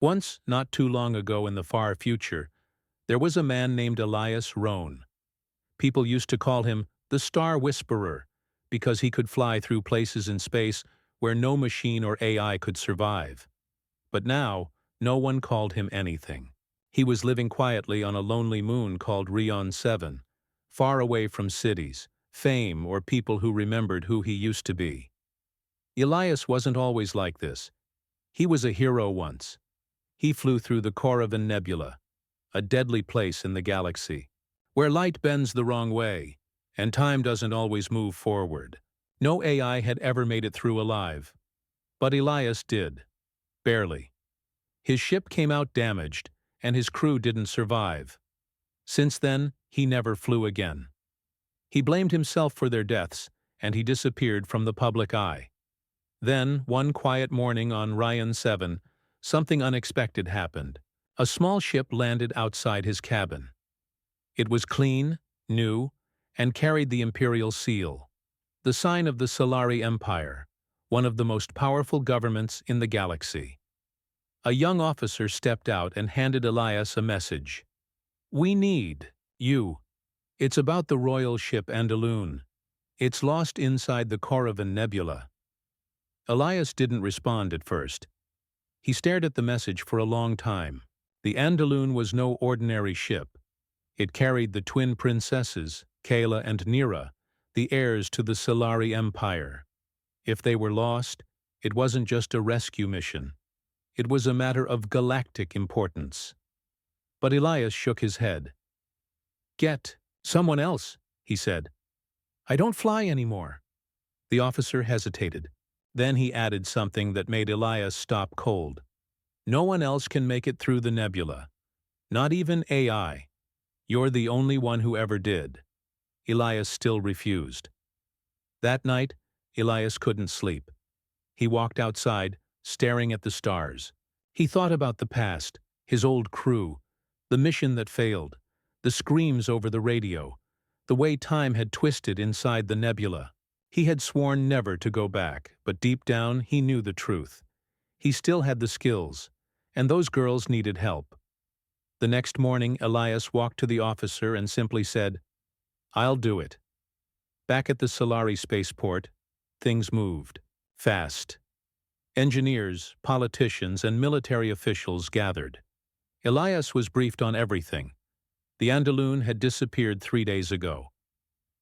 Once, not too long ago in the far future, there was a man named Elias Rohn. People used to call him the Star Whisperer because he could fly through places in space where no machine or AI could survive. But now, no one called him anything. He was living quietly on a lonely moon called Rion 7, far away from cities, fame, or people who remembered who he used to be. Elias wasn't always like this. He was a hero once. He flew through the Corrigan Nebula, a deadly place in the galaxy, where light bends the wrong way, and time doesn't always move forward. No AI had ever made it through alive. But Elias did. Barely. His ship came out damaged, and his crew didn't survive. Since then, he never flew again. He blamed himself for their deaths, and he disappeared from the public eye. Then, one quiet morning on Rion 7, something unexpected happened. A small ship landed outside his cabin. It was clean, new, and carried the Imperial seal, the sign of the Solari Empire, one of the most powerful governments in the galaxy. A young officer stepped out and handed Elias a message. "We need you. It's about the royal ship Andaloon. It's lost inside the Corrigan Nebula." Elias didn't respond at first. He stared at the message for a long time. The Andaloon was no ordinary ship. It carried the twin princesses, Kayla and Nira, the heirs to the Solari Empire. If they were lost, it wasn't just a rescue mission. It was a matter of galactic importance. But Elias shook his head. "Get someone else," he said. "I don't fly anymore." The officer hesitated. Then he added something that made Elias stop cold. "No one else can make it through the nebula. Not even AI. You're the only one who ever did." Elias still refused. That night, Elias couldn't sleep. He walked outside, staring at the stars. He thought about the past, his old crew, the mission that failed, the screams over the radio, the way time had twisted inside the nebula. He had sworn never to go back, but deep down he knew the truth. He still had the skills, and those girls needed help. The next morning, Elias walked to the officer and simply said, "I'll do it." Back at the Solari spaceport, things moved. Fast. Engineers, politicians, and military officials gathered. Elias was briefed on everything. The Andaloon had disappeared 3 days ago.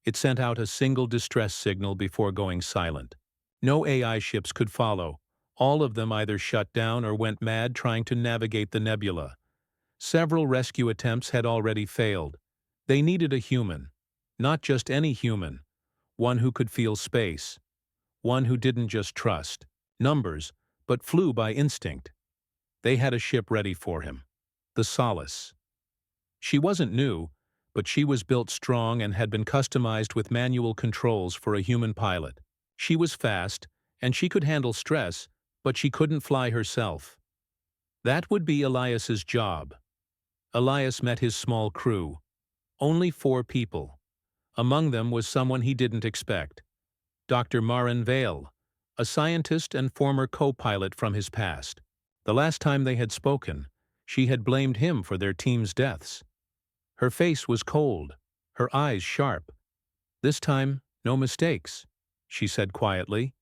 It sent out a single distress signal before going silent. No AI ships could follow. All of them either shut down or went mad trying to navigate the nebula. Several rescue attempts had already failed. They needed a human. Not just any human. One who could feel space. One who didn't just trust numbers, but flew by instinct. They had a ship ready for him. The Solace. She wasn't new, but she was built strong and had been customized with manual controls for a human pilot. She was fast, and she could handle stress, but she couldn't fly herself. That would be Elias's job. Elias met his small crew. Only 4 people. Among them was someone he didn't expect. Dr. Marin Vale, a scientist and former co-pilot from his past. The last time they had spoken, she had blamed him for their team's deaths. Her face was cold, her eyes sharp. "This time, no mistakes," she said quietly.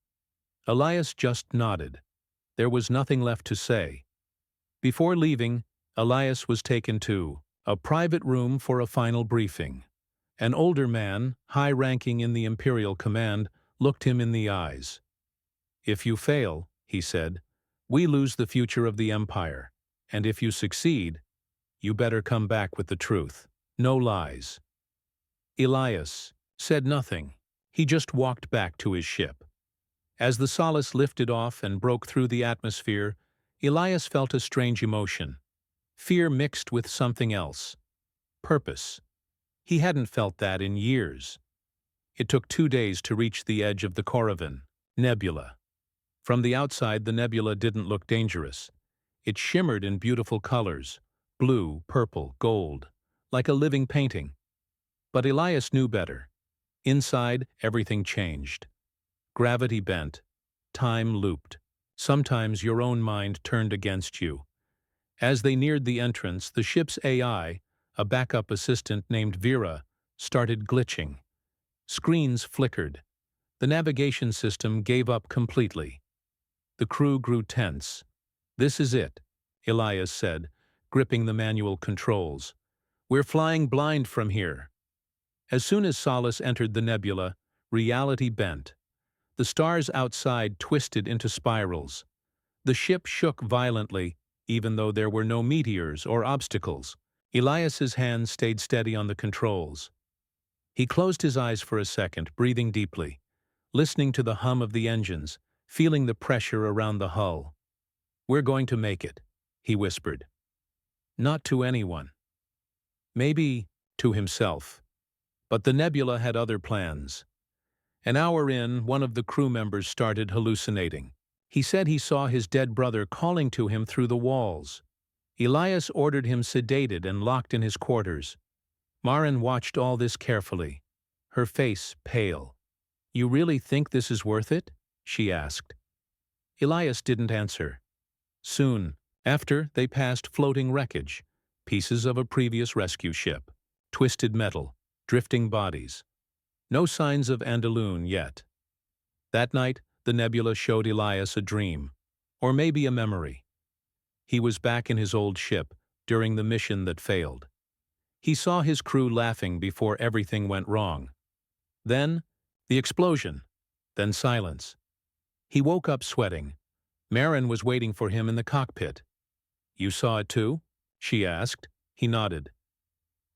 Elias just nodded. There was nothing left to say. Before leaving, Elias was taken to a private room for a final briefing. An older man, high-ranking in the Imperial Command, looked him in the eyes. "If you fail," he said, "we lose the future of the Empire. And if you succeed, you better come back with the truth. No lies." Elias said nothing. He just walked back to his ship. As the Solace lifted off and broke through the atmosphere, Elias felt a strange emotion. Fear mixed with something else. Purpose. He hadn't felt that in years. It took 2 days to reach the edge of the Corrigan Nebula. From the outside, the nebula didn't look dangerous. It shimmered in beautiful colors, blue, purple, gold, like a living painting. But Elias knew better. Inside, everything changed. Gravity bent. Time looped. Sometimes your own mind turned against you. As they neared the entrance, the ship's AI, a backup assistant named Vera, started glitching. Screens flickered. The navigation system gave up completely. The crew grew tense. "This is it," Elias said, gripping the manual controls. "We're flying blind from here." As soon as Solace entered the nebula, reality bent. The stars outside twisted into spirals. The ship shook violently, even though there were no meteors or obstacles. Elias's hand stayed steady on the controls. He closed his eyes for a second, breathing deeply, listening to the hum of the engines, feeling the pressure around the hull. "We're going to make it," he whispered. Not to anyone. Maybe to himself. But the nebula had other plans. An hour in, one of the crew members started hallucinating. He said he saw his dead brother calling to him through the walls. Elias ordered him sedated and locked in his quarters. Maren watched all this carefully, her face pale. "You really think this is worth it?" she asked. Elias didn't answer. Soon after, they passed floating wreckage, pieces of a previous rescue ship, twisted metal, drifting bodies. No signs of Andaloon yet. That night, the nebula showed Elias a dream, or maybe a memory. He was back in his old ship during the mission that failed. He saw his crew laughing before everything went wrong. Then, the explosion. Then silence. He woke up sweating. Maren was waiting for him in the cockpit. "You saw it too?" she asked. He nodded.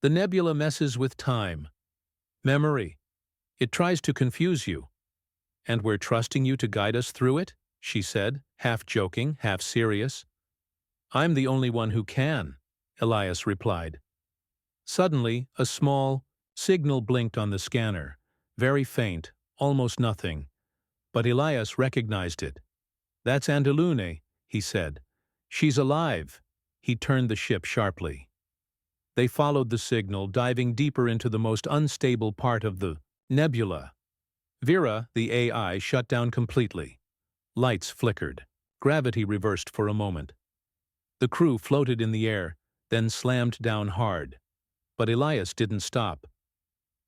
"The nebula messes with time. Memory. It tries to confuse you. And we're trusting you to guide us through it," she said, half joking, half serious. "I'm the only one who can," Elias replied. Suddenly, a small signal blinked on the scanner, very faint, almost nothing. But Elias recognized it. "That's Andaloon," he said. "She's alive." He turned the ship sharply. They followed the signal, diving deeper into the most unstable part of the nebula. Vera, the AI, shut down completely. Lights flickered. Gravity reversed for a moment. The crew floated in the air, then slammed down hard. But Elias didn't stop.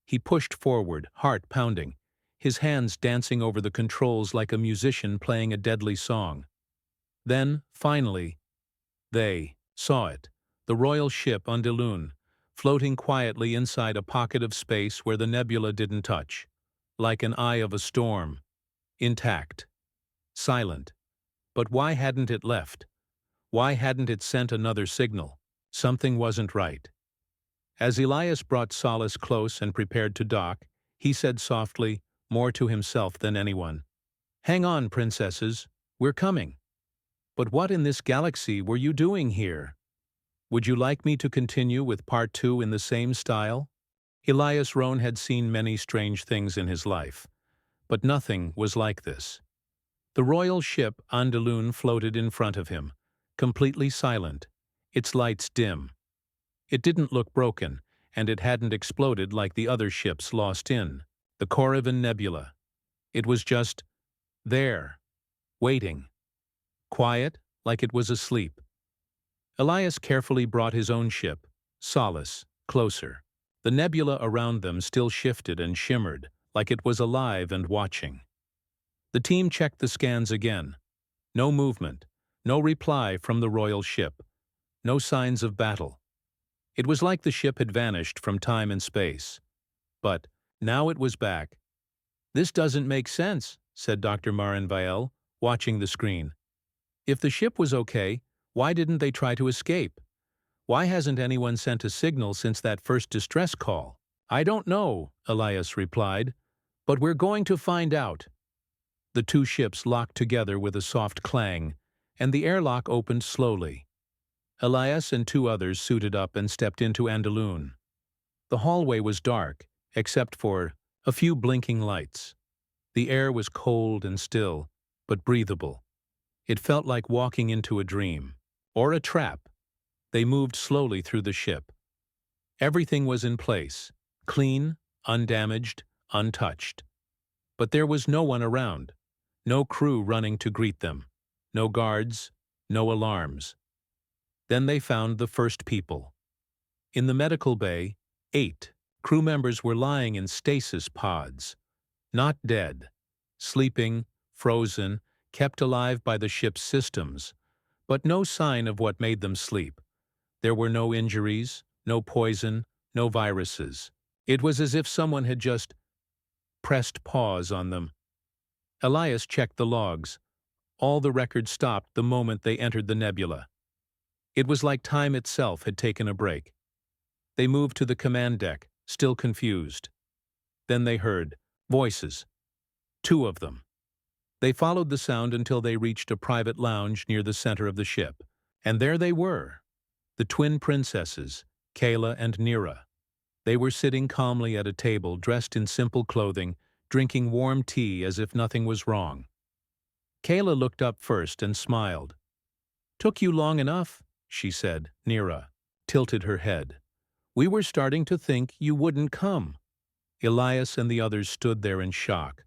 He pushed forward, heart pounding, his hands dancing over the controls like a musician playing a deadly song. Then, finally, they saw it, the royal ship Andaloon, floating quietly inside a pocket of space where the nebula didn't touch, like an eye of a storm, intact, silent. But why hadn't it left? Why hadn't it sent another signal? Something wasn't right. As Elias brought Solace close and prepared to dock, he said softly, more to himself than anyone, "Hang on, princesses, we're coming." "But what in this galaxy were you doing here? Would you like me to continue with part 2 in the same style?" Elias Rohn had seen many strange things in his life, but nothing was like this. The royal ship Andaloon floated in front of him, completely silent, its lights dim. It didn't look broken, and it hadn't exploded like the other ships lost in the Corrivan Nebula. It was just there, waiting, quiet like it was asleep. Elias carefully brought his own ship, Solace, closer. The nebula around them still shifted and shimmered, like it was alive and watching. The team checked the scans again. No movement, no reply from the royal ship, no signs of battle. It was like the ship had vanished from time and space. But now it was back. "This doesn't make sense," said Dr. Marinvael, watching the screen. "If the ship was okay, why didn't they try to escape? Why hasn't anyone sent a signal since that first distress call?" "I don't know," Elias replied, "but we're going to find out." The two ships locked together with a soft clang, and the airlock opened slowly. Elias and 2 others suited up and stepped into Andaloon. The hallway was dark, except for a few blinking lights. The air was cold and still, but breathable. It felt like walking into a dream, or a trap. They moved slowly through the ship. Everything was in place, clean, undamaged, untouched. But there was no one around, no crew running to greet them, no guards, no alarms. Then they found the first people. In the medical bay, 8 crew members were lying in stasis pods, not dead, sleeping, frozen, kept alive by the ship's systems, but no sign of what made them sleep. There were no injuries, no poison, no viruses. It was as if someone had just pressed pause on them. Elias checked the logs. All the records stopped the moment they entered the nebula. It was like time itself had taken a break. They moved to the command deck, still confused. Then they heard voices. 2 of them. They followed the sound until they reached a private lounge near the center of the ship. And there they were, the twin princesses, Kayla and Nira. They were sitting calmly at a table, dressed in simple clothing, drinking warm tea as if nothing was wrong. Kayla looked up first and smiled. "Took you long enough," she said. Nira tilted her head. "We were starting to think you wouldn't come." Elias and the others stood there in shock.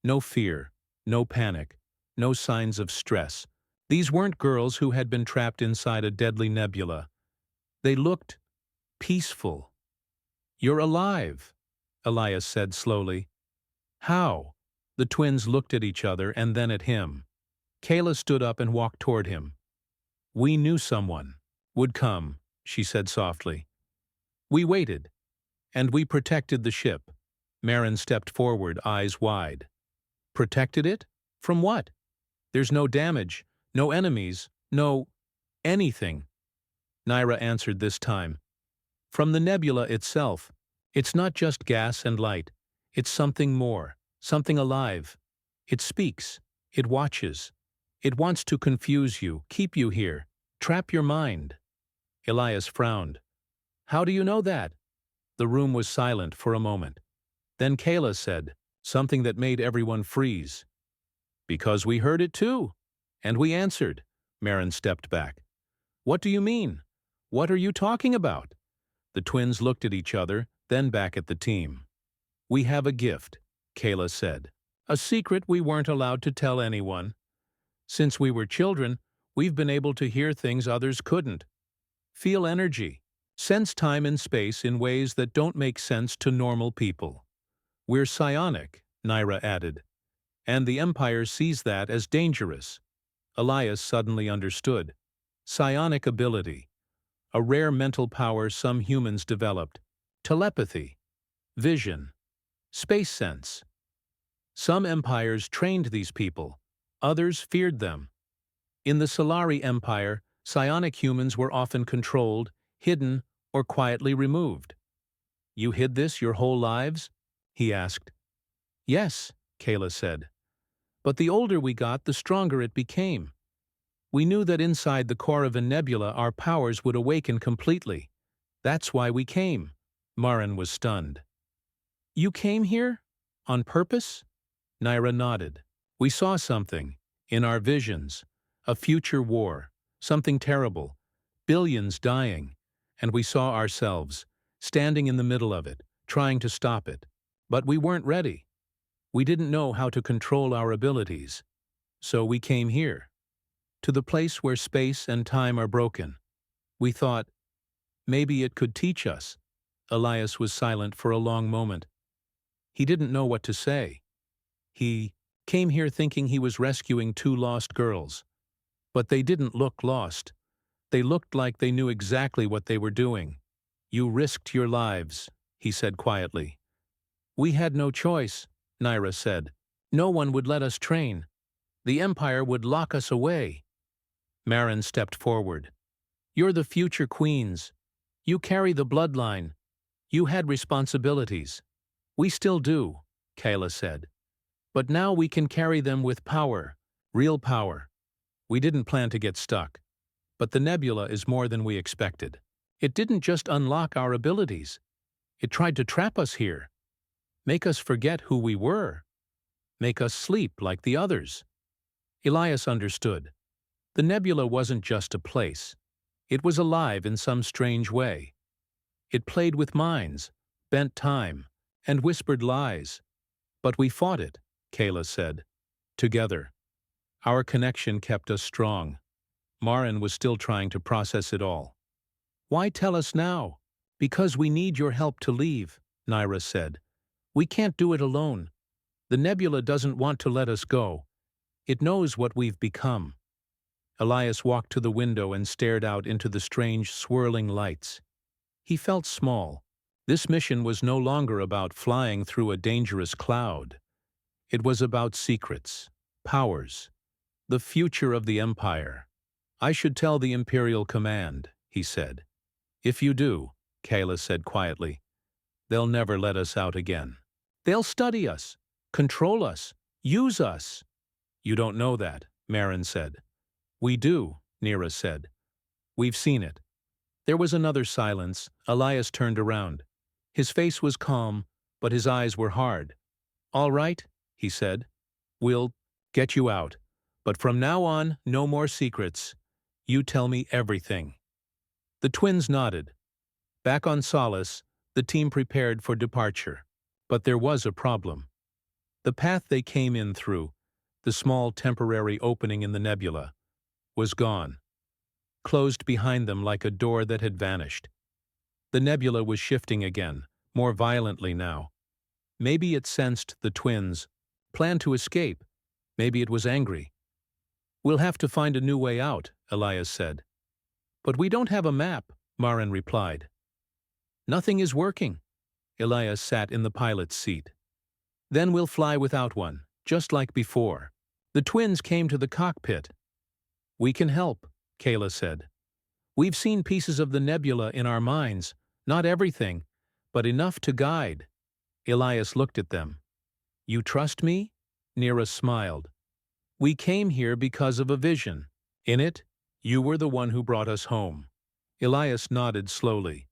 No fear, no panic, no signs of stress. These weren't girls who had been trapped inside a deadly nebula. They looked peaceful. "You're alive," Elias said slowly. "How?" The twins looked at each other and then at him. Kayla stood up and walked toward him. "We knew someone would come," she said softly. "We waited, and we protected the ship." Marin stepped forward, eyes wide. "Protected it? From what? There's no damage, no enemies, no anything." Nira answered this time. "From the nebula itself. It's not just gas and light. It's something more, something alive. It speaks. It watches. It wants to confuse you, keep you here, trap your mind." Elias frowned. "How do you know that?" The room was silent for a moment. Then Kayla said, something that made everyone freeze. "Because we heard it too. And we answered." Marin stepped back. "What do you mean? What are you talking about?" The twins looked at each other, then back at the team. "We have a gift," Kayla said. "A secret we weren't allowed to tell anyone. Since we were children, we've been able to hear things others couldn't. Feel energy, sense time and space in ways that don't make sense to normal people. We're psionic," Nira added. "And the Empire sees that as dangerous." Elias suddenly understood. Psionic ability. A rare mental power some humans developed. Telepathy. Vision. Space sense. Some empires trained these people. Others feared them. In the Solari Empire, psionic humans were often controlled, hidden, or quietly removed. "You hid this your whole lives?" he asked. "Yes," Kayla said. "But the older we got, the stronger it became. We knew that inside the core of a nebula our powers would awaken completely. That's why we came." Marin was stunned. "You came here? On purpose?" Nira nodded. "We saw something, in our visions, a future war, something terrible, billions dying, and we saw ourselves, standing in the middle of it, trying to stop it. But we weren't ready. We didn't know how to control our abilities. So we came here, to the place where space and time are broken. We thought, maybe it could teach us." Elias was silent for a long moment. He didn't know what to say. He came here thinking he was rescuing 2 lost girls. But they didn't look lost. They looked like they knew exactly what they were doing. "You risked your lives," he said quietly. "We had no choice," Nira said. "No one would let us train. The Empire would lock us away." Marin stepped forward. "You're the future queens. You carry the bloodline. You had responsibilities. We still do," Kayla said. "But now we can carry them with power, real power. We didn't plan to get stuck. But the nebula is more than we expected. It didn't just unlock our abilities. It tried to trap us here, make us forget who we were, make us sleep like the others." Elias understood. The nebula wasn't just a place. It was alive in some strange way. It played with minds, bent time, and whispered lies. "But we fought it," Kayla said. "Together. Our connection kept us strong. Marin was still trying to process it all. Why tell us now? Because we need your help to leave, Naira said. We can't do it alone. The Nebula doesn't want to let us go. It knows what we've become. Elias walked to the window and stared out into the strange, swirling lights. He felt small. This mission was no longer about flying through a dangerous cloud. It was about secrets, powers, the future of the Empire. I should tell the Imperial Command, he said. If you do, Kayla said quietly, they'll never let us out again. They'll study us, control us, use us. You don't know that, Marin said. We do, Nira said. We've seen it. There was another silence. Elias turned around. His face was calm, but his eyes were hard. All right, he said. We'll get you out. But from now on, no more secrets. You tell me everything. The twins nodded. Back on Solace, the team prepared for departure. But there was a problem. The path they came in through, the small temporary opening in the nebula, was gone, closed behind them like a door that had vanished. The nebula was shifting again, more violently now. Maybe it sensed the twins, planned to escape. Maybe it was angry. We'll have to find a new way out, Elias said. But we don't have a map, Marin replied. Nothing is working. Elias sat in the pilot's seat. Then we'll fly without one, just like before. The twins came to the cockpit. We can help, Kayla said. We've seen pieces of the nebula in our minds, not everything, but enough to guide. Elias looked at them. You trust me? Nira smiled. We came here because of a vision. In it, you were the one who brought us home. Elias nodded slowly.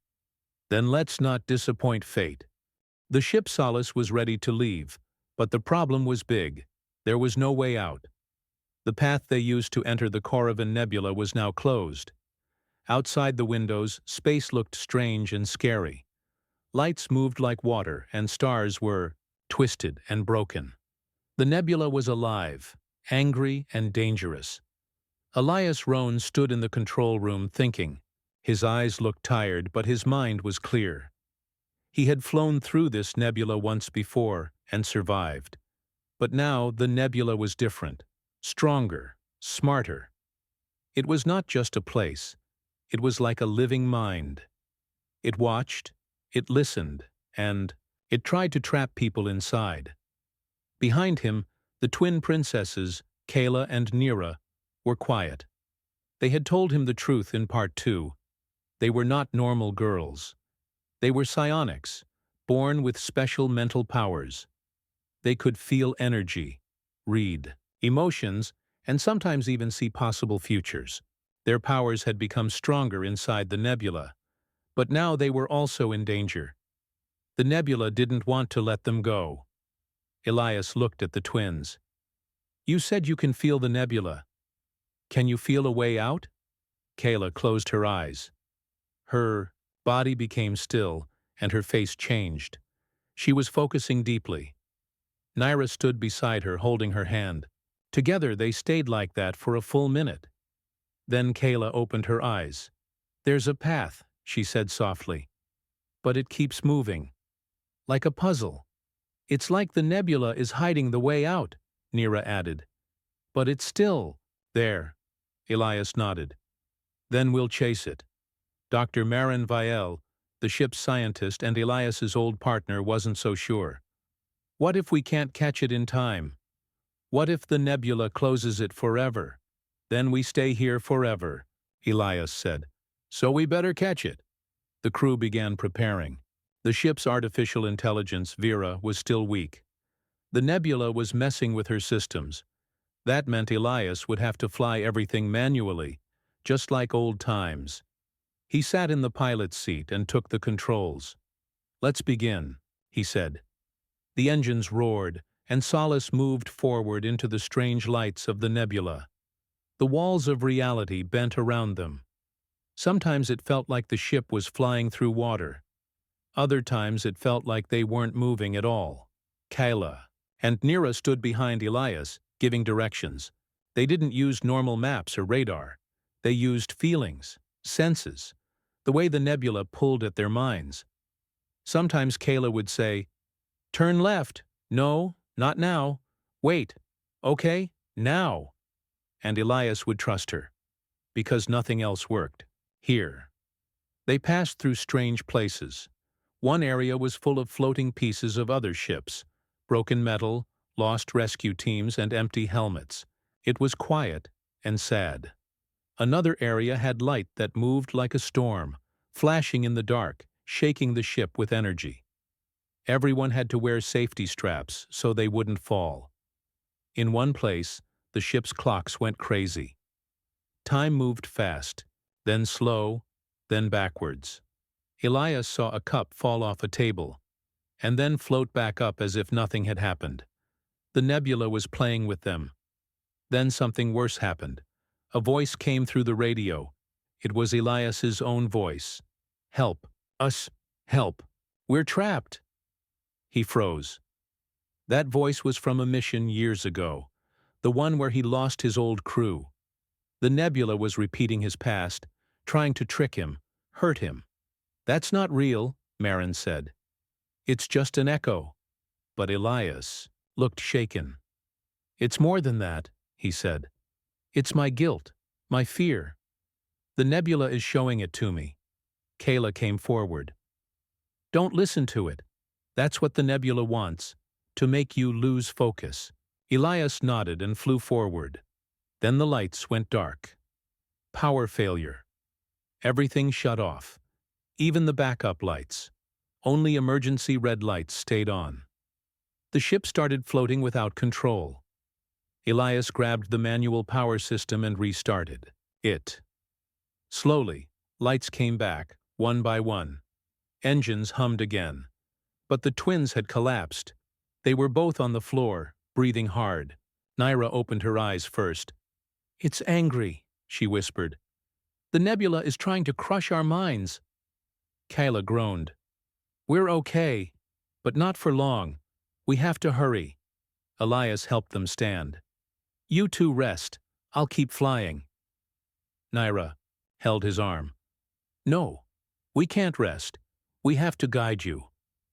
Then let's not disappoint fate. The ship Solace was ready to leave, but the problem was big. There was no way out. The path they used to enter the Corrivan Nebula was now closed. Outside the windows, space looked strange and scary. Lights moved like water, and stars were twisted and broken. The nebula was alive, angry and dangerous. Elias Rohn stood in the control room thinking. His eyes looked tired, but his mind was clear. He had flown through this nebula once before and survived. But now the nebula was different, stronger, smarter. It was not just a place. It was like a living mind. It watched, it listened, and it tried to trap people inside. Behind him, the twin princesses, Kayla and Nira, were quiet. They had told him the truth in part 2. They were not normal girls. They were psionics, born with special mental powers. They could feel energy, read emotions, and sometimes even see possible futures. Their powers had become stronger inside the nebula, but now they were also in danger. The nebula didn't want to let them go. Elias looked at the twins. You said you can feel the nebula. Can you feel a way out? Kayla closed her eyes. Her body became still, and her face changed. She was focusing deeply. Naira stood beside her, holding her hand. Together they stayed like that for a full minute. Then Kayla opened her eyes. There's a path, she said softly. But it keeps moving. Like a puzzle. It's like the nebula is hiding the way out, Nira added. But it's still there. Elias nodded. Then we'll chase it. Dr. Marin Vielle, the ship's scientist and Elias's old partner, wasn't so sure. What if we can't catch it in time? What if the nebula closes it forever? Then we stay here forever, Elias said. So we better catch it. The crew began preparing. The ship's artificial intelligence, Vera, was still weak. The nebula was messing with her systems. That meant Elias would have to fly everything manually, just like old times. He sat in the pilot's seat and took the controls. Let's begin, he said. The engines roared, and Solace moved forward into the strange lights of the nebula. The walls of reality bent around them. Sometimes it felt like the ship was flying through water. Other times it felt like they weren't moving at all. Kayla and Nira stood behind Elias, giving directions. They didn't use normal maps or radar. They used feelings, senses, the way the nebula pulled at their minds. Sometimes Kayla would say, "Turn left. No, not now. Wait. Okay, now." And Elias would trust her, because nothing else worked. Here. They passed through strange places. One area was full of floating pieces of other ships, broken metal, lost rescue teams, and empty helmets. It was quiet and sad. Another area had light that moved like a storm, flashing in the dark, shaking the ship with energy. Everyone had to wear safety straps so they wouldn't fall. In one place, the ship's clocks went crazy. Time moved fast, then slow, then backwards. Elias saw a cup fall off a table, and then float back up as if nothing had happened. The nebula was playing with them. Then something worse happened. A voice came through the radio. It was Elias's own voice. "Help! Us! Help! We're trapped!" He froze. That voice was from a mission years ago, the one where he lost his old crew. The nebula was repeating his past, trying to trick him, hurt him. "That's not real," Marin said. "It's just an echo." But Elias looked shaken. "It's more than that," he said. "It's my guilt, my fear. The nebula is showing it to me." Kayla came forward. "Don't listen to it. That's what the nebula wants, to make you lose focus." Elias nodded and flew forward. Then the lights went dark. Power failure. Everything shut off. Even the backup lights. Only emergency red lights stayed on. The ship started floating without control. Elias grabbed the manual power system and restarted it. Slowly, lights came back, one by one. Engines hummed again. But the twins had collapsed. They were both on the floor, breathing hard. Naira opened her eyes first. "It's angry," she whispered. "The nebula is trying to crush our minds." Kayla groaned. "We're okay, but not for long. We have to hurry." Elias helped them stand. "You two rest. I'll keep flying." Naira held his arm. "No, we can't rest. We have to guide you.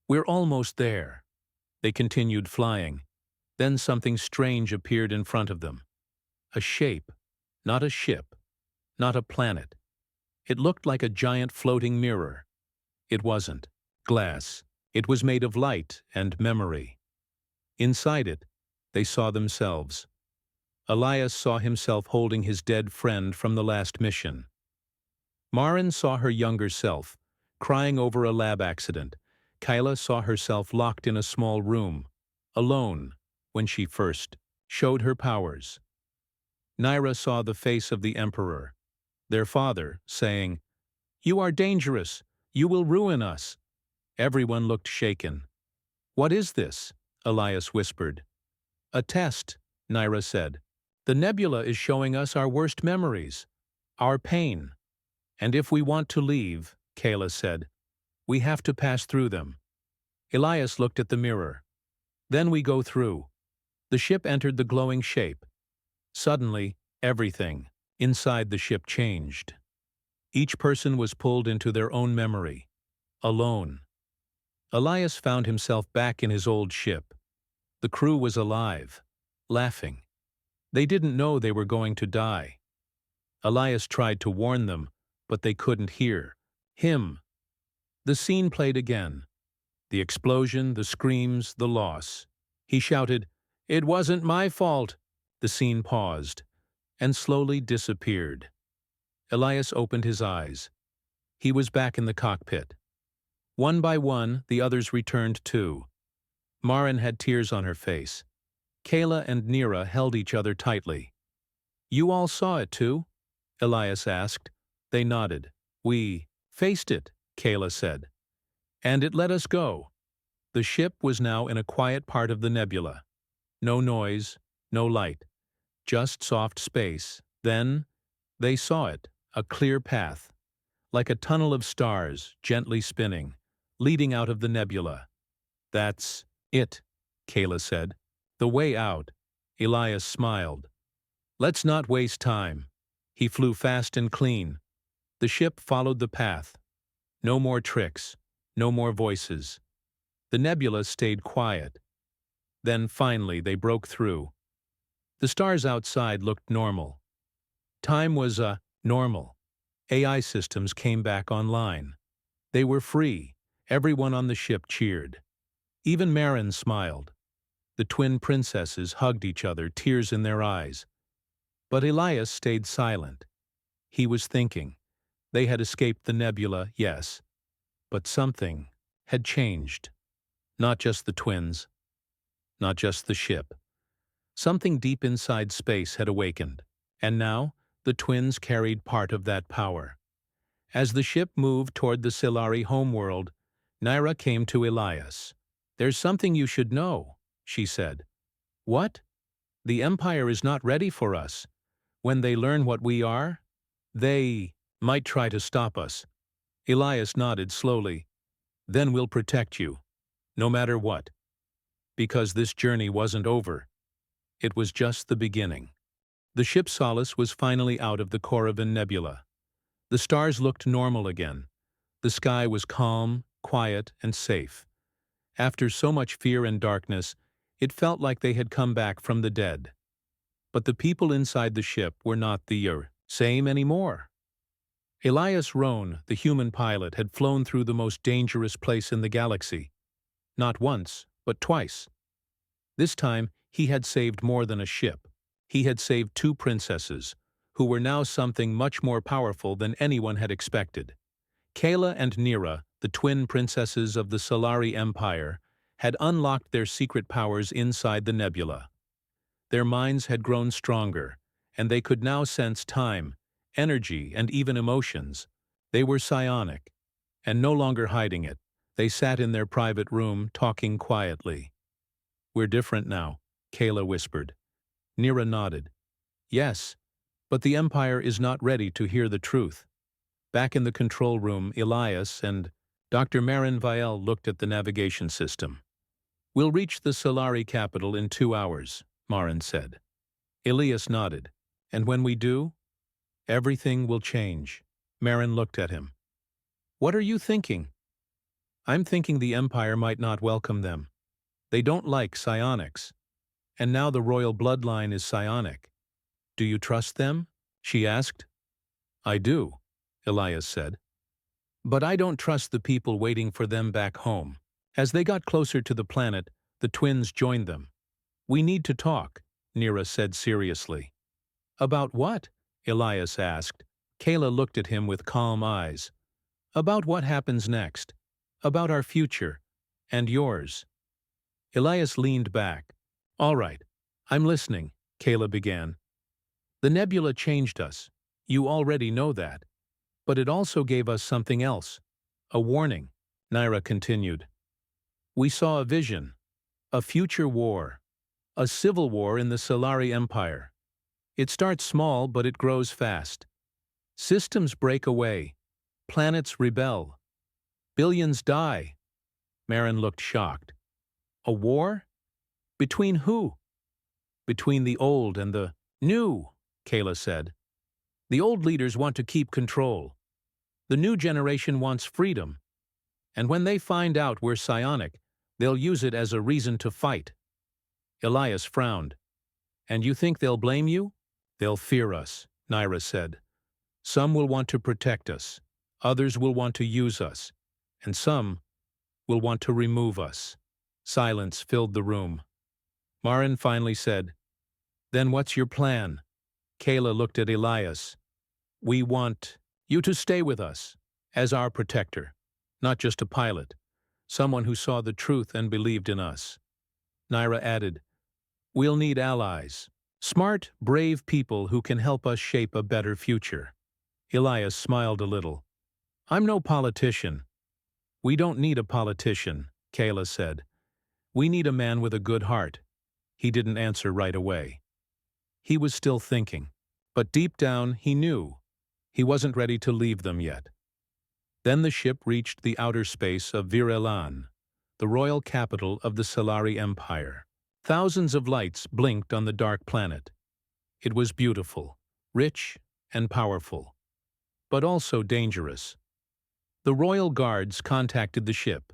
We're almost there." They continued flying. Then something strange appeared in front of them. A shape, not a ship, not a planet. It looked like a giant floating mirror. It wasn't glass. It was made of light and memory. Inside it, they saw themselves. Elias saw himself holding his dead friend from the last mission. Marin saw her younger self, crying over a lab accident. Kayla saw herself locked in a small room, alone, when she first showed her powers. Naira saw the face of the Emperor, their father, saying, "You are dangerous. You will ruin us." Everyone looked shaken. "What is this?" Elias whispered. "A test," Naira said. "The nebula is showing us our worst memories, our pain. And if we want to leave," Kayla said, "we have to pass through them." Elias looked at the mirror. "Then we go through." The ship entered the glowing shape. Suddenly, everything inside the ship changed. Each person was pulled into their own memory, alone. Elias found himself back in his old ship. The crew was alive, laughing. They didn't know they were going to die. Elias tried to warn them, but they couldn't hear him. The scene played again. The explosion, the screams, the loss. He shouted, "It wasn't my fault." The scene paused, and slowly disappeared. Elias opened his eyes. He was back in the cockpit. One by one, the others returned too. Marin had tears on her face. Kayla and Nira held each other tightly. "You all saw it too?" Elias asked. They nodded. "We faced it," Kayla said. "And it let us go." The ship was now in a quiet part of the nebula. No noise, no light, just soft space. Then they saw it, a clear path, like a tunnel of stars gently spinning, leading out of the nebula. "That's it," Kayla said. "The way out." Elias smiled. "Let's not waste time." He flew fast and clean. The ship followed the path. No more tricks, no more voices. The nebula stayed quiet. Then, finally, they broke through. The stars outside looked normal. Time was, normal. AI systems came back online. They were free. Everyone on the ship cheered. Even Marin smiled. The twin princesses hugged each other, tears in their eyes. But Elias stayed silent. He was thinking. They had escaped the nebula, yes. But something had changed. Not just the twins. Not just the ship. Something deep inside space had awakened. And now, the twins carried part of that power. As the ship moved toward the Silari homeworld, Naira came to Elias. "There's something you should know," she said. "What?" "The Empire is not ready for us. When they learn what we are, they might try to stop us." Elias nodded slowly. "Then we'll protect you, no matter what. Because this journey wasn't over. It was just the beginning." The ship Solace was finally out of the Corrivan Nebula. The stars looked normal again. The sky was calm, quiet, and safe. After so much fear and darkness, it felt like they had come back from the dead. But the people inside the ship were not the same anymore. Elias Rohn, the human pilot, had flown through the most dangerous place in the galaxy. Not once, but twice. This time, he had saved more than a ship. He had saved 2 princesses, who were now something much more powerful than anyone had expected. Kayla and Nira, the twin princesses of the Solari Empire, had unlocked their secret powers inside the nebula. Their minds had grown stronger, and they could now sense time, energy, and even emotions. They were psionic, and no longer hiding it. They sat in their private room, talking quietly. "We're different now," Kayla whispered. Nira nodded. "Yes, but the Empire is not ready to hear the truth." Back in the control room, Elias and Dr. Marin Vielle looked at the navigation system. "We'll reach the Solari capital in 2 hours," Marin said. Elias nodded. "And when we do, everything will change." Marin looked at him. "What are you thinking?" "I'm thinking the Empire might not welcome them. They don't like psionics. And now the royal bloodline is psionic. Do you trust them?" she asked. "I do," Elias said. "But I don't trust the people waiting for them back home." As they got closer to the planet, the twins joined them. "We need to talk," Nira said seriously. "About what?" Elias asked. Kayla looked at him with calm eyes. "About what happens next. About our future. And yours." Elias leaned back. "All right, I'm listening," Kayla began. "The nebula changed us. You already know that. But it also gave us something else. A warning," Naira continued. "We saw a vision. A future war. A civil war in the Solari Empire. It starts small, but it grows fast. Systems break away. Planets rebel. Billions die." Marin looked shocked. "A war? Between who?" "Between the old and the new," Kayla said. "The old leaders want to keep control. The new generation wants freedom. And when they find out we're psionic, they'll use it as a reason to fight." Elias frowned. "And you think they'll blame you?" "They'll fear us," Naira said. "Some will want to protect us. Others will want to use us. And some will want to remove us." Silence filled the room. Marin finally said, "Then what's your plan?" Kayla looked at Elias. "We want you to stay with us, as our protector, not just a pilot, someone who saw the truth and believed in us." Naira added, "We'll need allies, smart, brave people who can help us shape a better future." Elias smiled a little. "I'm no politician." "We don't need a politician," Kayla said. "We need a man with a good heart." He didn't answer right away. He was still thinking. But deep down, he knew. He wasn't ready to leave them yet. Then the ship reached the outer space of Virelan, the royal capital of the Solari Empire. Thousands of lights blinked on the dark planet. It was beautiful, rich, and powerful, but also dangerous. The royal guards contacted the ship.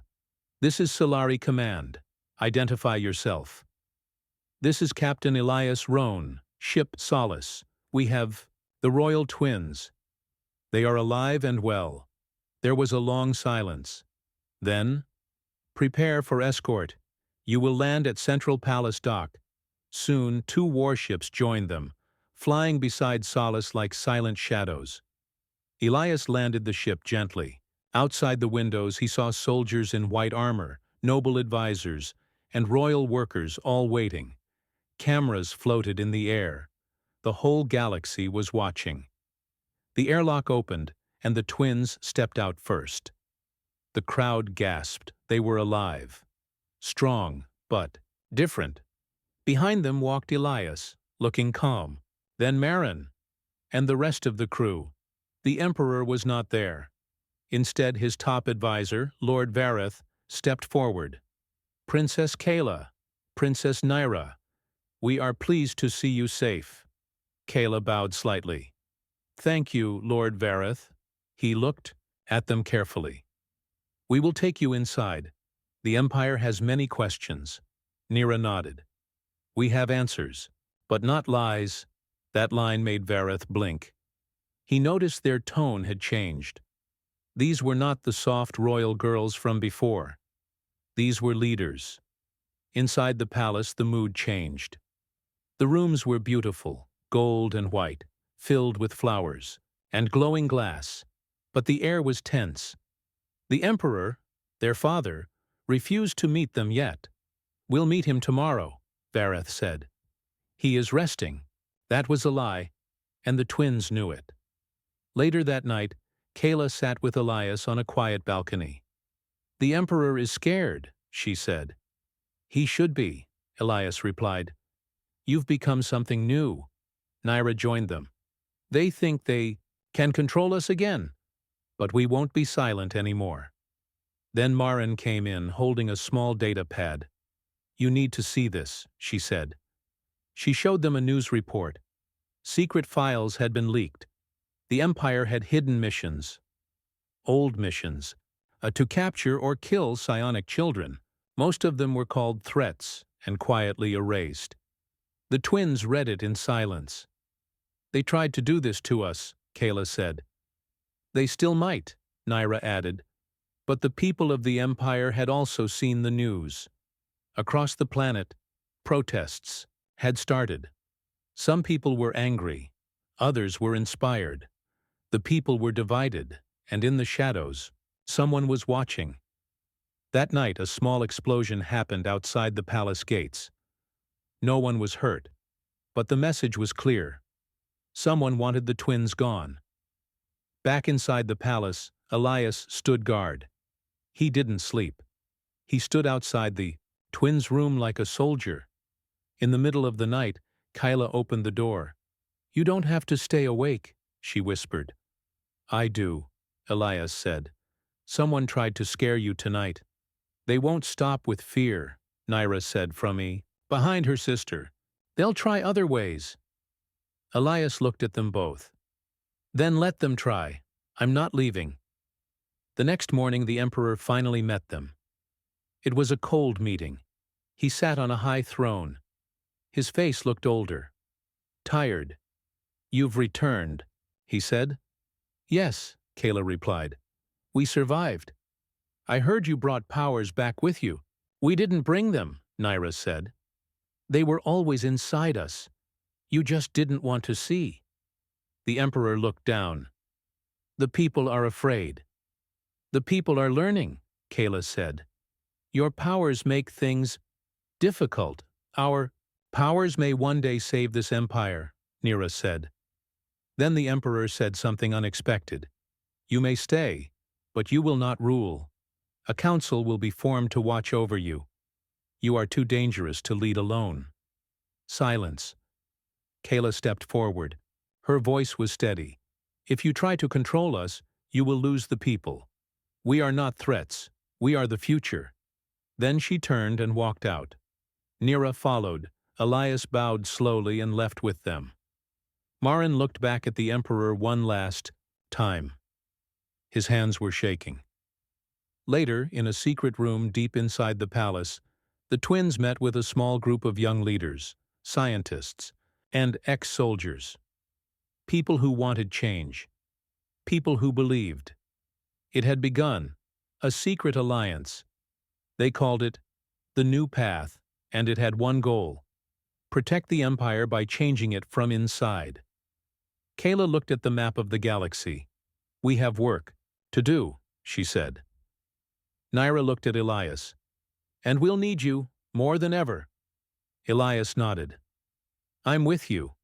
"This is Solari Command. Identify yourself." "This is Captain Elias Roan, ship Solace. We have the royal twins. They are alive and well." There was a long silence. Then, "Prepare for escort. You will land at Central Palace Dock." Soon, 2 warships joined them, flying beside Solace like silent shadows. Elias landed the ship gently. Outside the windows he saw soldiers in white armor, noble advisors, and royal workers all waiting. Cameras floated in the air. The whole galaxy was watching. The airlock opened, and the twins stepped out first. The crowd gasped. They were alive. Strong, but different. Behind them walked Elias, looking calm. Then Marin, and the rest of the crew. The Emperor was not there. Instead, his top advisor, Lord Vareth, stepped forward. "Princess Kayla, Princess Nyra, we are pleased to see you safe." Kayla bowed slightly. "Thank you, Lord Vareth." He looked at them carefully. "We will take you inside. The Empire has many questions." Nyra nodded. "We have answers, but not lies." That line made Vareth blink. He noticed their tone had changed. These were not the soft royal girls from before. These were leaders. Inside the palace, the mood changed. The rooms were beautiful, gold and white, filled with flowers, and glowing glass. But the air was tense. The Emperor, their father, refused to meet them yet. "We'll meet him tomorrow," Vareth said. "He is resting." That was a lie, and the twins knew it. Later that night, Kayla sat with Elias on a quiet balcony. "The Emperor is scared," she said. "He should be," Elias replied. "You've become something new." Nyra joined them. "They think they can control us again, but we won't be silent anymore." Then Marin came in, holding a small data pad. "You need to see this," she said. She showed them a news report. Secret files had been leaked. The Empire had hidden missions, old missions, to capture or kill psionic children. Most of them were called threats and quietly erased. The twins read it in silence. "They tried to do this to us," Kayla said. "They still might," Nyra added. But the people of the Empire had also seen the news. Across the planet, protests had started. Some people were angry. Others were inspired. The people were divided, and in the shadows, someone was watching. That night, a small explosion happened outside the palace gates. No one was hurt, but the message was clear. Someone wanted the twins gone. Back inside the palace, Elias stood guard. He didn't sleep. He stood outside the twins' room like a soldier. In the middle of the night, Kayla opened the door. "You don't have to stay awake," she whispered. "I do," Elias said. "Someone tried to scare you tonight." "They won't stop with fear," Nyra said from behind her sister. "They'll try other ways." Elias looked at them both. "Then let them try. I'm not leaving." The next morning the Emperor finally met them. It was a cold meeting. He sat on a high throne. His face looked older, tired. "You've returned," he said. "Yes," Kayla replied. "We survived." "I heard you brought powers back with you." "We didn't bring them," Nyra said. "They were always inside us. You just didn't want to see." The Emperor looked down. "The people are afraid." "The people are learning," Kayla said. "Your powers make things difficult. Our powers may one day save this empire," Nyra said. Then the Emperor said something unexpected. "You may stay, but you will not rule. A council will be formed to watch over you. You are too dangerous to lead alone." Silence. Kayla stepped forward. Her voice was steady. "If you try to control us, you will lose the people. We are not threats. We are the future." Then she turned and walked out. Nyra followed. Elias bowed slowly and left with them. Marin looked back at the Emperor one last time. His hands were shaking. Later, in a secret room deep inside the palace, the twins met with a small group of young leaders, scientists, and ex-soldiers. People who wanted change. People who believed. It had begun, a secret alliance. They called it the New Path, and it had one goal: protect the Empire by changing it from inside. Kayla looked at the map of the galaxy. "We have work to do," she said. Naira looked at Elias. "And we'll need you, more than ever." Elias nodded. "I'm with you."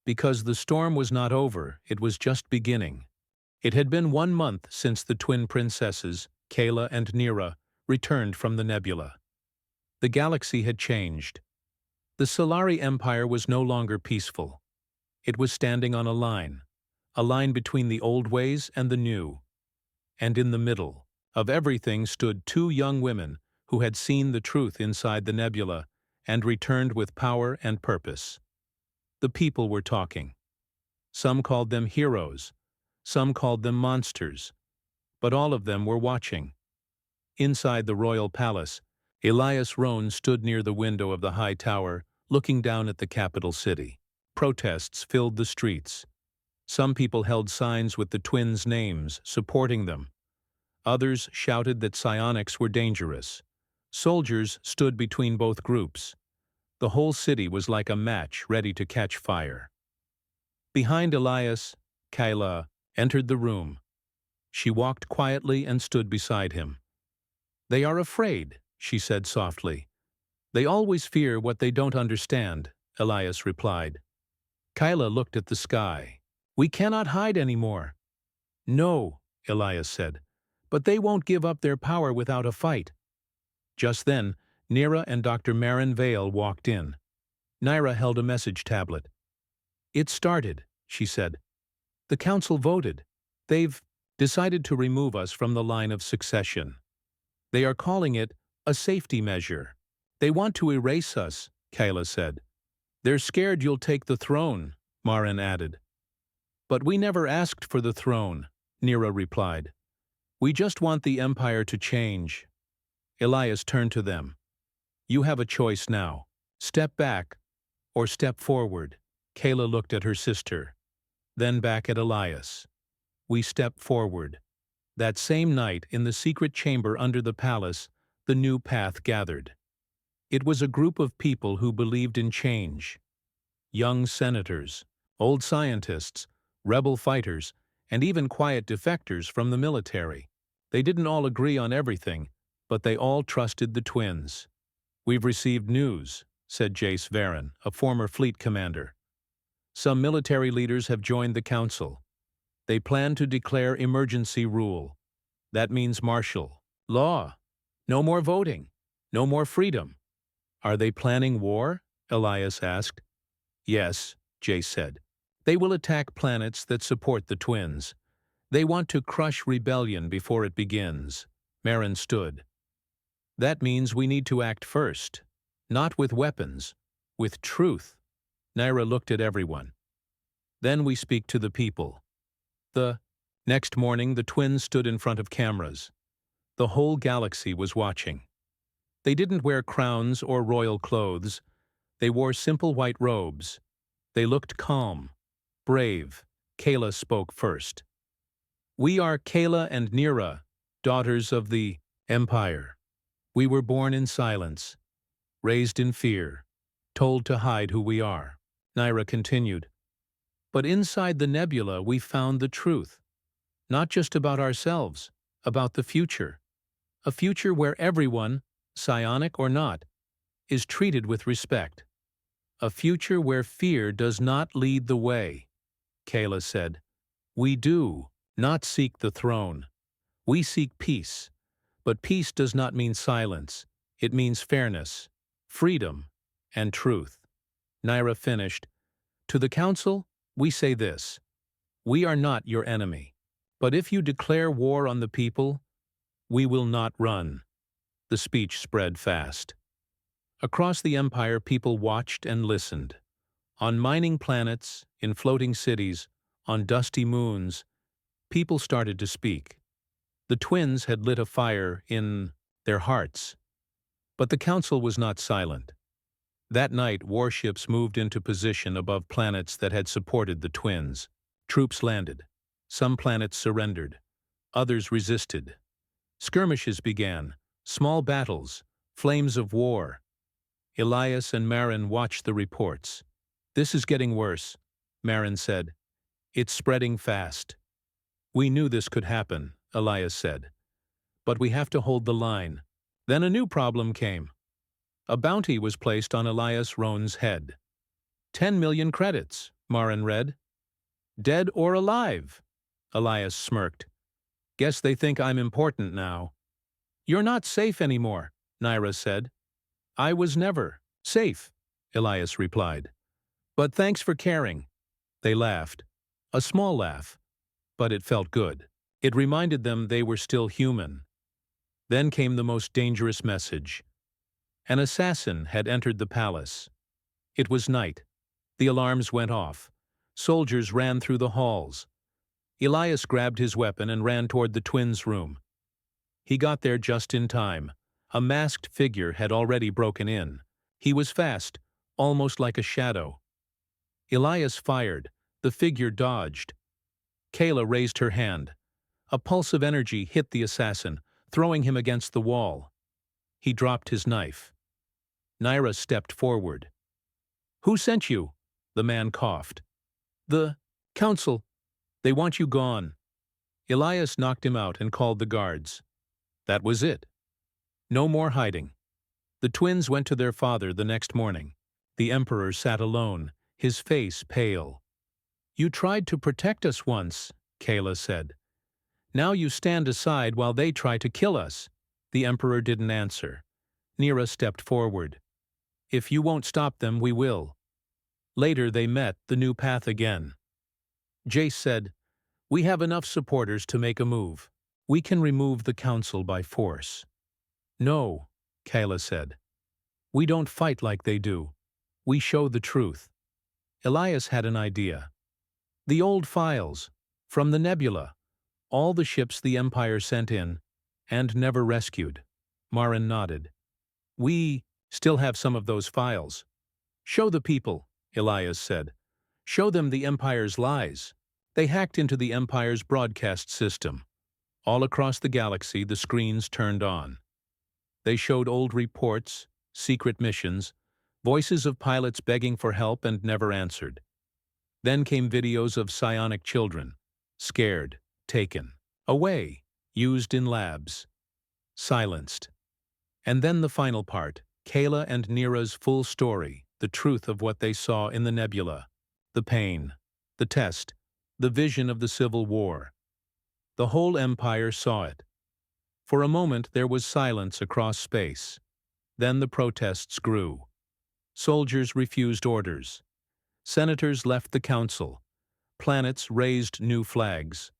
Because the storm was not over, it was just beginning. It had been 1 month since the twin princesses, Kayla and Nira, returned from the Nebula. The galaxy had changed. The Solari Empire was no longer peaceful. It was standing on a line between the old ways and the new. And in the middle of everything stood 2 young women who had seen the truth inside the Nebula and returned with power and purpose. The people were talking. Some called them heroes, some called them monsters, but all of them were watching. Inside the royal palace, Elias Rohn stood near the window of the high tower, looking down at the capital city. Protests filled the streets. Some people held signs with the twins' names, supporting them. Others shouted that psionics were dangerous. Soldiers stood between both groups. The whole city was like a match ready to catch fire. Behind Elias, Kayla entered the room. She walked quietly and stood beside him. "They are afraid," she said softly. "They always fear what they don't understand," Elias replied. Kayla looked at the sky. "We cannot hide anymore." "No," Elias said, "but they won't give up their power without a fight." Just then, Nira and Dr. Marin Vale walked in. Naira held a message tablet. "It started," she said. "The council voted. They've decided to remove us from the line of succession. They are calling it a safety measure. They want to erase us," Kayla said. "They're scared you'll take the throne," Marin added. "But we never asked for the throne," Nira replied. "We just want the Empire to change." Elias turned to them. "You have a choice now. Step back or step forward." Kayla looked at her sister, then back at Elias. "We step forward." That same night, in the secret chamber under the palace, the New Path gathered. It was a group of people who believed in change. Young senators, old scientists, rebel fighters, and even quiet defectors from the military. They didn't all agree on everything, but they all trusted the twins. "We've received news," said Jace Varen, a former fleet commander. "Some military leaders have joined the council. They plan to declare emergency rule. That means martial law. No more voting. No more freedom." "Are they planning war?" Elias asked. "Yes," Jace said. "They will attack planets that support the twins. They want to crush rebellion before it begins." Marin stood. "That means we need to act first. Not with weapons, with truth." Naira looked at everyone. "Then we speak to the people." The next morning, the twins stood in front of cameras. The whole galaxy was watching. They didn't wear crowns or royal clothes. They wore simple white robes. They looked calm, brave. Kayla spoke first. "We are Kayla and Nira, daughters of the Empire. We were born in silence, raised in fear, told to hide who we are." Naira continued. "But inside the Nebula we found the truth. Not just about ourselves, about the future. A future where everyone, psionic or not, is treated with respect. A future where fear does not lead the way." Kayla said, "We do not seek the throne. We seek peace. But peace does not mean silence. It means fairness, freedom, and truth." Naira finished. "To the council, we say this: we are not your enemy. But if you declare war on the people, we will not run." The speech spread fast. Across the Empire, people watched and listened. On mining planets, in floating cities, on dusty moons, people started to speak. The twins had lit a fire in their hearts. But the council was not silent. That night, warships moved into position above planets that had supported the twins. Troops landed. Some planets surrendered. Others resisted. Skirmishes began, small battles, flames of war. Elias and Marin watched the reports. "This is getting worse," Marin said. "It's spreading fast." "We knew this could happen," Elias said. "But we have to hold the line." Then a new problem came. A bounty was placed on Elias Rohn's head. 10 million credits, Marin read. "Dead or alive?" Elias smirked. "Guess they think I'm important now." "You're not safe anymore," Naira said. "I was never safe," Elias replied. "But thanks for caring." They laughed. A small laugh. But it felt good. It reminded them they were still human. Then came the most dangerous message. An assassin had entered the palace. It was night. The alarms went off. Soldiers ran through the halls. Elias grabbed his weapon and ran toward the twins' room. He got there just in time. A masked figure had already broken in. He was fast, almost like a shadow. Elias fired. The figure dodged. Kayla raised her hand. A pulse of energy hit the assassin, throwing him against the wall. He dropped his knife. Naira stepped forward. "Who sent you?" The man coughed. "The council. They want you gone." Elias knocked him out and called the guards. That was it. No more hiding. The twins went to their father the next morning. The emperor sat alone, his face pale. "You tried to protect us once," Kayla said. "Now you stand aside while they try to kill us." The emperor didn't answer. Nira stepped forward. "If you won't stop them, we will." Later they met the new path again. Jace said, "We have enough supporters to make a move. We can remove the council by force." "No," Kayla said. "We don't fight like they do. We show the truth." Elias had an idea. "The old files, from the Nebula, all the ships the Empire sent in, and never rescued." Marin nodded. "We still have some of those files." "Show the people," Elias said. "Show them the Empire's lies." They hacked into the Empire's broadcast system. All across the galaxy, the screens turned on. They showed old reports, secret missions, voices of pilots begging for help and never answered. Then came videos of psionic children, scared, taken, away, used in labs, silenced. And then the final part, Kayla and Nira's full story, the truth of what they saw in the Nebula, the pain, the test, the vision of the Civil War. The whole Empire saw it. For a moment there was silence across space. Then the protests grew. Soldiers refused orders. Senators left the council. Planets raised new flags.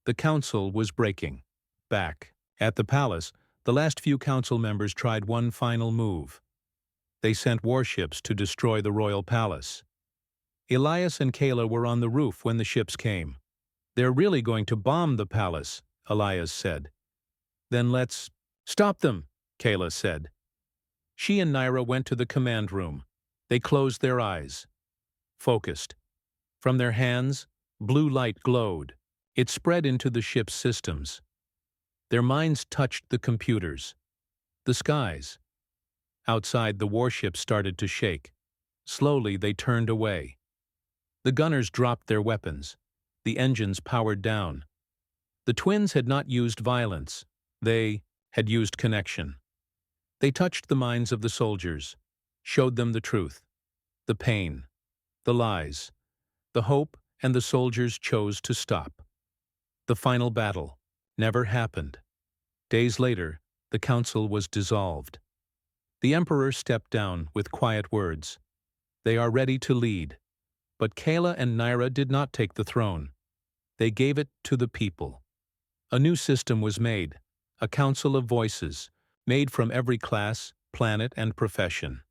The council was breaking. Back. At the palace, the last few council members tried one final move. They sent warships to destroy the royal palace. Elias and Kayla were on the roof when the ships came. "They're really going to bomb the palace," Elias said. "Then let's stop them," Kayla said. She and Naira went to the command room. They closed their eyes. Focused. From their hands, blue light glowed. It spread into the ship's systems. Their minds touched the computers, the skies. Outside, the warships started to shake. Slowly, they turned away. The gunners dropped their weapons. The engines powered down. The twins had not used violence. They had used connection. They touched the minds of the soldiers, showed them the truth, the pain, the lies, the hope, and the soldiers chose to stop. The final battle never happened. Days later, the council was dissolved. The emperor stepped down with quiet words. "They are ready to lead." But Kayla and Naira did not take the throne. They gave it to the people. A new system was made, a council of voices, made from every class, planet, and profession.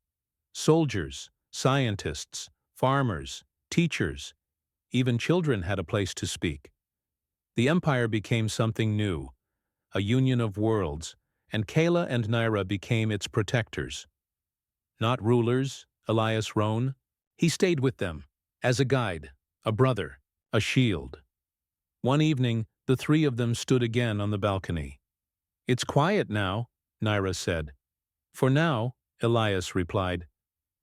Soldiers, scientists, farmers, teachers, even children had a place to speak. The Empire became something new, a union of worlds, and Kayla and Naira became its protectors. Not rulers, Elias Rohn. He stayed with them, as a guide, a brother, a shield. One evening, the three of them stood again on the balcony. "It's quiet now," Naira said. "For now," Elias replied.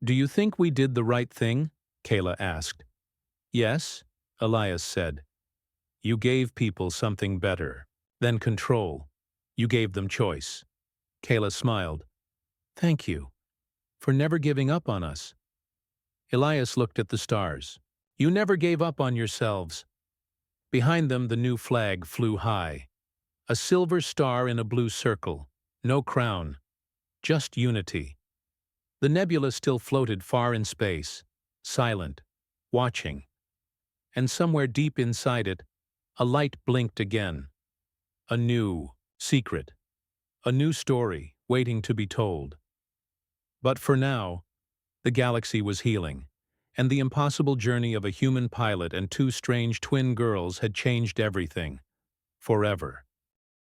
"Do you think we did the right thing?" Kayla asked. "Yes," Elias said. "You gave people something better than control. You gave them choice." Kayla smiled. "Thank you for never giving up on us." Elias looked at the stars. "You never gave up on yourselves." Behind them, the new flag flew high. A silver star in a blue circle. No crown. Just unity. The nebula still floated far in space, silent, watching. And somewhere deep inside it, a light blinked again. A new secret. A new story waiting to be told. But for now, the galaxy was healing, and the impossible journey of a human pilot and two strange twin girls had changed everything. Forever.